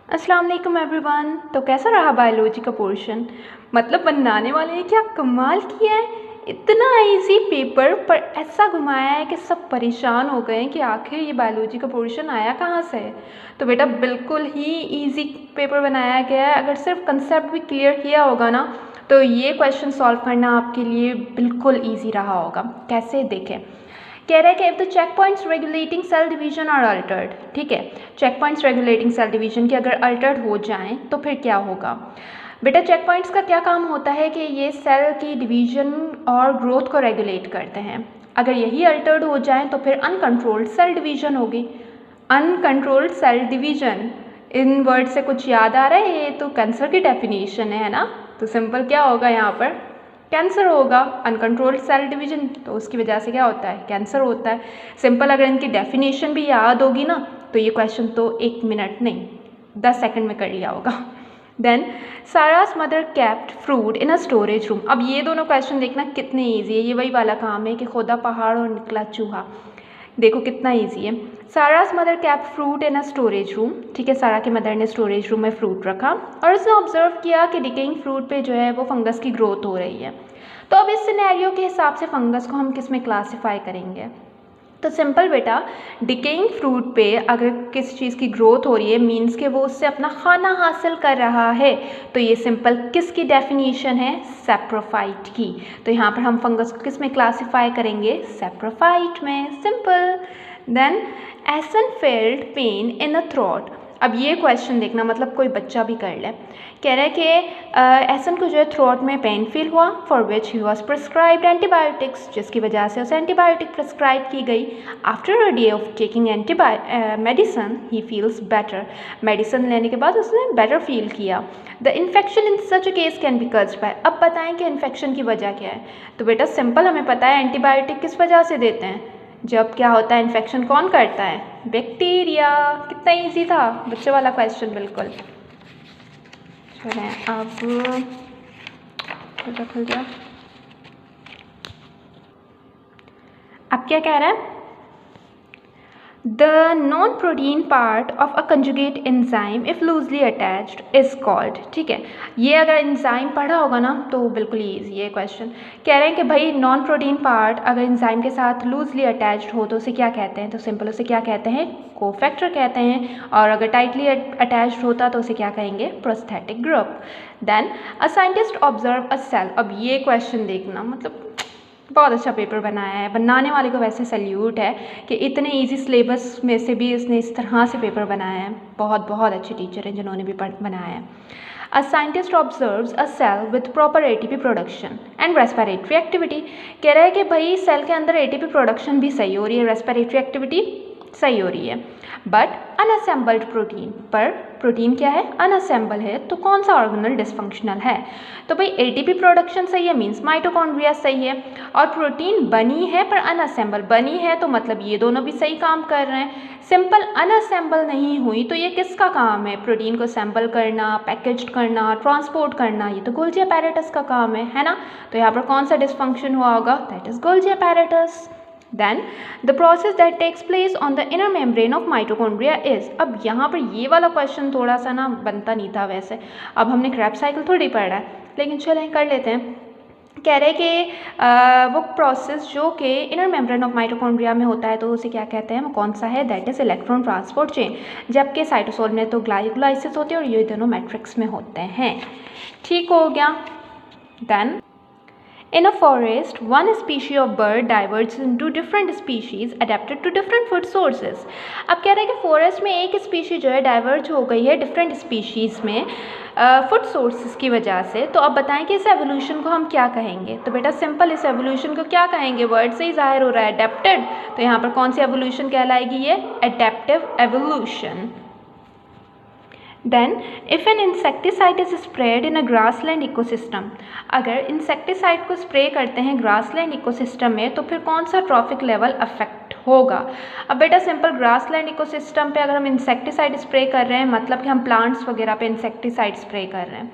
अस्सलाम वालेकुम एवरीवन। तो कैसा रहा बायोलॉजी का पोर्शन? मतलब बनाने वाले ने क्या कमाल किया है। इतना इजी पेपर पर ऐसा घुमाया है कि सब परेशान हो गए हैं कि आखिर ये बायोलॉजी का पोर्शन आया कहाँ से है। तो बेटा बिल्कुल ही इजी पेपर बनाया गया है। अगर सिर्फ कंसेप्ट भी क्लियर किया होगा ना तो ये क्वेश्चन सॉल्व करना आपके लिए बिल्कुल ईजी रहा होगा। कैसे देखें, कह रहा है कि if the check points regulating cell division are altered, ठीक है, check points regulating cell division की अगर अल्टर्ड हो जाएं तो फिर क्या होगा। बेटा चेक पॉइंट्स का क्या काम होता है कि ये सेल की डिवीजन और ग्रोथ को रेगुलेट करते हैं। अगर यही अल्टर्ड हो जाएं तो फिर अनकंट्रोल्ड सेल डिवीजन होगी। अनकंट्रोल्ड सेल डिवीजन, इन वर्ड से कुछ याद आ रहा है? ये तो कैंसर की डेफिनेशन है ना। तो सिंपल क्या होगा यहाँ पर, कैंसर होगा। अनकंट्रोल्ड सेल डिवीजन, तो उसकी वजह से क्या होता है, कैंसर होता है। सिंपल अगर इनकी डेफिनेशन भी याद होगी ना तो ये क्वेश्चन तो 1 मिनट नहीं 10 सेकंड में कर लिया होगा। Then Sara's mother kept fruit in a storage room. अब ये दोनों क्वेश्चन देखना कितने ईजी है। ये वही वाला काम है कि खोदा पहाड़ और निकला चूहा। देखो कितना इजी है। Sara's mother kept fruit in a storage room, ठीक है, सारा की मदर ने स्टोरेज रूम में फ्रूट रखा और उसने ऑब्जर्व किया कि डिकेइंग फ्रूट पे जो है वो फंगस की ग्रोथ हो रही है। तो अब इस सिनेरियो के हिसाब से फंगस को हम किस में क्लासीफाई करेंगे? तो सिंपल बेटा, डिकेइंग फ्रूट पे अगर किस चीज़ की ग्रोथ हो रही है मीन्स कि वो उससे अपना खाना हासिल कर रहा है। तो ये सिंपल किसकी डेफिनेशन है, सैप्रोफाइट की। तो यहाँ पर हम फंगस को किस में क्लासीफाई करेंगे, सैप्रोफाइट में, simple. Then Ahsan felt pain in a throat. अब ये क्वेश्चन देखना, मतलब कोई बच्चा भी कर ले। कह रहा है कि एसन को जो है थ्रोट में पेन फील हुआ for which he was prescribed antibiotics, जिसकी वजह से उसे एंटीबायोटिक प्रिस्क्राइब की गई। After a day of taking medicine he feels better. Medicine लेने के बाद उसने बेटर फील किया। The infection in such a case can be caused by. अब बताएं कि इन्फेक्शन की वजह क्या है। तो बेटा सिंपल हमें पता है एंटीबायोटिक किस वजह से देते हैं, जब क्या होता है, इन्फेक्शन कौन करता है, बैक्टीरिया। कितना इजी था, बच्चे वाला क्वेश्चन बिल्कुल। चलें अब खुल गया। अब क्या कह रहा है, the non protein part of a conjugate enzyme if loosely attached is called, ठीक है। ये अगर एंजाइम पढ़ा होगा ना तो बिल्कुल ईजी है क्वेश्चन। कह रहे हैं कि भाई नॉन प्रोटीन पार्ट अगर एंजाइम के साथ लूजली अटैच्ड हो तो उसे क्या कहते हैं। तो सिंपल उसे क्या कहते हैं, कोफैक्टर कहते हैं। और अगर टाइटली अटैच्ड होता तो उसे क्या कहेंगे, prosthetic group. Then a scientist observe a cell. अब ये क्वेश्चन देखना, मतलब बहुत अच्छा पेपर बनाया है। बनाने वाले को वैसे सैल्यूट है कि इतने इजी सिलेबस में से भी इसने इस तरह से पेपर बनाया है। बहुत बहुत अच्छे टीचर हैं जिन्होंने भी बनाया है। A scientist observes a cell with proper ATP production and respiratory activity. कह रहा है कि भाई सेल के अंदर एटीपी प्रोडक्शन भी सही हो रही है, रेस्पिरेटरी एक्टिविटी सही हो रही है, बट अनअसेंबल्ड प्रोटीन। पर प्रोटीन क्या है, अनअसेंबल है। तो कौन सा ऑर्गेनल डिसफंक्शनल है? तो भाई एटीपी प्रोडक्शन सही है मीन्स माइटोकॉन्ड्रिया सही है, और प्रोटीन बनी है पर अनअसेंबल बनी है, तो मतलब ये दोनों भी सही काम कर रहे हैं। सिंपल अनअसेंबल नहीं हुई तो ये किसका काम है, प्रोटीन को असेंबल करना, पैकेज करना, ट्रांसपोर्ट करना, ये तो गोल्जी अपैरेटस का काम है ना। तो यहाँ पर कौन सा डिसफंक्शन हुआ होगा, that is Golgi apparatus. Then the process that takes place on the inner membrane of mitochondria is। अब यहाँ पर ये वाला क्वेश्चन थोड़ा सा ना बनता नहीं था वैसे। अब हमने क्रेब्स साइकिल थोड़ी पढ़ा है, लेकिन चलें कर लेते हैं। कह रहे कि वो प्रोसेस जो कि इनर मेम्ब्रेन ऑफ माइटोकॉन्ड्रिया में होता है तो उसे क्या कहते हैं, वो कौन सा है, that is electron transport chain. जबकि साइटोसोल में तो ग्लाइकोलाइसिस होती है और ये दोनों मैट्रिक्स में होते हैं। ठीक हो गया। Then in a forest, one species of bird diverges into different species adapted to different food sources। अब कह रहे हैं कि फॉरेस्ट में एक स्पीशीज जो है डाइवर्ज हो गई है डिफरेंट स्पीशीज़ में फूड सोर्सेज की वजह से। तो अब बताएं कि इस एवोल्यूशन को हम क्या कहेंगे। तो बेटा सिंपल इस एवोल्यूशन को क्या कहेंगे, वर्ड से ही जाहिर हो रहा है, एडेप्टेड। तो यहाँ पर कौन सी एवोल्यूशन कहलाएगी, ये adaptive evolution. Then if an insecticide is spread in a grassland ecosystem. अगर इंसेक्टिसाइड को स्प्रे करते हैं ग्रासलैंड इकोसिस्टम में तो फिर कौन सा ट्रॉफिक लेवल अफेक्ट होगा। अब बेटा सिंपल ग्रासलैंड इकोसिस्टम पे अगर हम इंसेक्टिसाइड स्प्रे कर रहे हैं मतलब कि हम प्लांट्स वगैरह पे इंसेक्टिसाइड स्प्रे कर रहे हैं।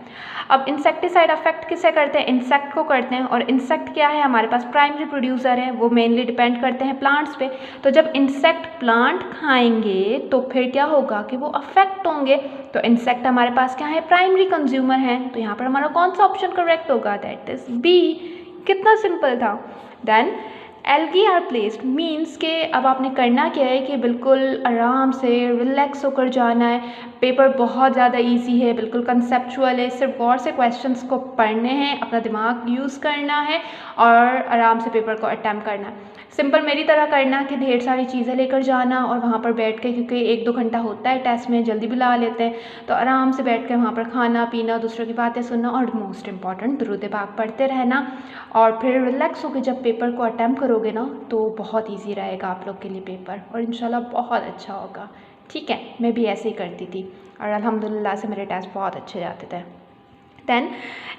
अब इंसेक्टिसाइड अफेक्ट किसे करते हैं? इंसेक्ट को करते हैं। और इंसेक्ट क्या है? हमारे पास प्राइमरी प्रोड्यूसर है, वो मेनली डिपेंड करते हैं प्लांट्स पे। तो जब इंसेक्ट प्लांट खाएंगे तो फिर क्या होगा कि वो अफेक्ट होंगे। तो इंसेक्ट हमारे पास क्या है? प्राइमरी कंज्यूमर हैं। तो यहाँ पर हमारा कौन सा ऑप्शन करेक्ट होगा? That is B. कितना सिंपल था। Then algae are placed means के अब आपने करना क्या है कि बिल्कुल आराम से रिलैक्स होकर जाना है। पेपर बहुत ज़्यादा इजी है, बिल्कुल कंसेप्चुअल है, सिर्फ गौर से क्वेश्चंस को पढ़ने हैं, अपना दिमाग यूज़ करना है और आराम से पेपर को अटैम्प्ट करना है। सिंपल मेरी तरह करना कि ढेर सारी चीज़ें लेकर जाना और वहाँ पर बैठ के, क्योंकि 1-2 घंटा होता है टेस्ट में, जल्दी बुला लेते हैं, तो आराम से बैठ के वहाँ पर खाना पीना, दूसरों की बातें सुनना और मोस्ट इम्पॉर्टेंट दुरूद पाक पढ़ते रहना। और फिर रिलैक्स होकर जब पेपर को अटैम्प्ट करोगे ना तो बहुत ईजी रहेगा आप लोग के लिए पेपर और इंशाल्लाह बहुत अच्छा होगा। ठीक है, मैं भी ऐसे ही करती थी और अल्हम्दुलिल्लाह से मेरे टेस्ट बहुत अच्छे जाते थे। Then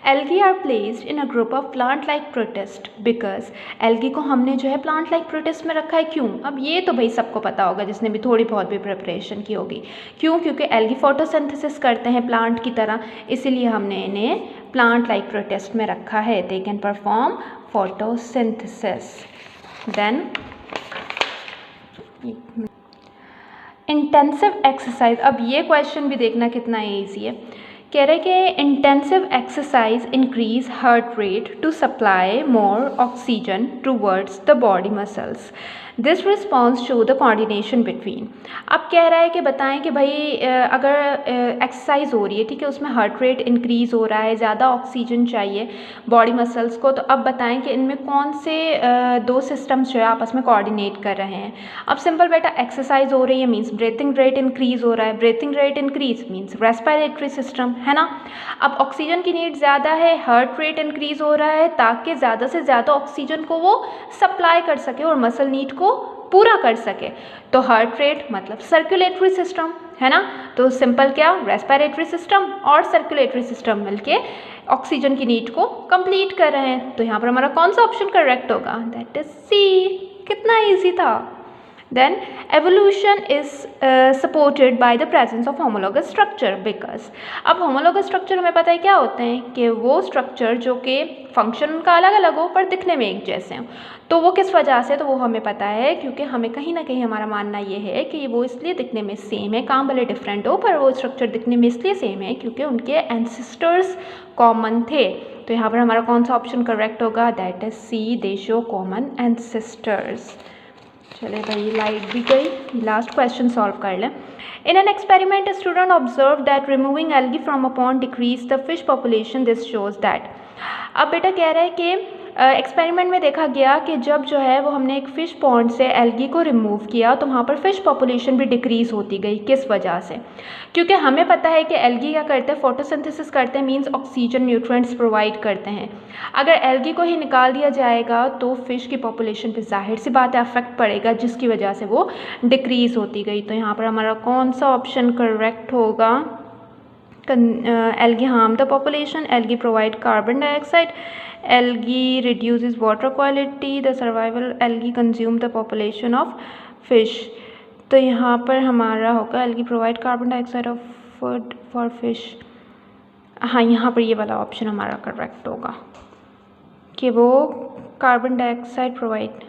algae are placed in a group of plant like protist because algae को हमने जो है प्लांट लाइक प्रोटिस्ट में रखा है। क्यों? अब ये तो भाई सबको पता होगा जिसने भी थोड़ी बहुत भी प्रिपरेशन की होगी। क्यों? क्योंकि एल्गी फोटोसिंथेसिस करते हैं प्लांट की तरह, इसीलिए हमने इन्हें प्लांट लाइक प्रोटिस्ट में रखा है। They can perform photosynthesis. Then intensive exercise, अब ये क्वेश्चन भी देखना कितना ईजी है। कह रहे कि intensive exercise increase heart rate to supply more oxygen towards the body muscles. This response show the coordination between. अब कह रहा है कि बताएं कि भाई अगर एक्सरसाइज हो रही है, ठीक है, उसमें हार्ट रेट इंक्रीज़ हो रहा है, ज़्यादा ऑक्सीजन चाहिए बॉडी मसल्स को, तो अब बताएं कि इनमें कौन से दो सिस्टम्स जो है आपस में कोऑर्डिनेट कर रहे हैं। अब सिंपल बेटा एक्सरसाइज हो रही है मीन्स ब्रीथिंग रेट इंक्रीज़ हो रहा है, breathing rate increase means respiratory system, है ना। अब ऑक्सीजन की नीड ज़्यादा है, हार्ट रेट इंक्रीज़ हो रहा है ताकि ज़्यादा से ज़्यादा ऑक्सीजन को वो सप्लाई कर सके और मसल नीड को पूरा कर सके। तो हार्ट रेट मतलब सर्कुलेटरी सिस्टम, है ना। तो सिंपल क्या, रेस्पिरेटरी सिस्टम और सर्कुलेटरी सिस्टम मिलके ऑक्सीजन की नीड को कंप्लीट कर रहे हैं। तो यहाँ पर हमारा कौन सा ऑप्शन करेक्ट होगा? That is C. कितना इजी था। Then evolution is supported by the presence of homologous structure because अब homologous structure हमें पता है क्या होते हैं कि वो structure जो कि फंक्शन उनका अलग अलग हो पर दिखने में एक जैसे हो। तो वो किस वजह से, तो वो हमें पता है क्योंकि हमें कहीं ना कहीं हमारा मानना ये है कि वो इसलिए दिखने में सेम है, काम भले डिफरेंट हो पर वो स्ट्रक्चर दिखने में इसलिए सेम है क्योंकि उनके एंसेस्टर्स कॉमन थे। तो यहाँ पर हमारा कौन सा ऑप्शन करेक्ट होगा? That is C, they show common ancestors. चले भाई लाइट भी गई, लास्ट क्वेश्चन सॉल्व कर लें। In an experiment a student observed that removing algae from a pond decreased the fish population. This shows that। अब बेटा कह रहा है कि एक्सपेरिमेंट में देखा गया कि जब जो है वो हमने एक फ़िश पॉन्ड से एल्गी को रिमूव किया तो वहाँ पर फ़िश पॉपुलेशन भी डिक्रीज़ होती गई। किस वजह से? क्योंकि हमें पता है कि एल्गी क्या करते हैं, फोटोसिंथेसिस करते हैं मींस ऑक्सीजन न्यूट्रिएंट्स प्रोवाइड करते हैं। अगर एल्गी को ही निकाल दिया जाएगा तो फ़िश की पॉपुलेशन पे जाहिर सी बात है अफेक्ट पड़ेगा, जिसकी वजह से वो डिक्रीज़ होती गई। तो यहाँ पर हमारा कौन सा ऑप्शन करेक्ट होगा? algae harm the population, algae provide carbon dioxide, algae reduces water quality, the survival algae consume the population of fish। तो यहाँ पर हमारा होगा algae provide carbon dioxide of food for fish। हाँ, यहाँ पर ये वाला ऑप्शन हमारा करेक्ट होगा कि वो कार्बन डाइऑक्साइड प्रोवाइड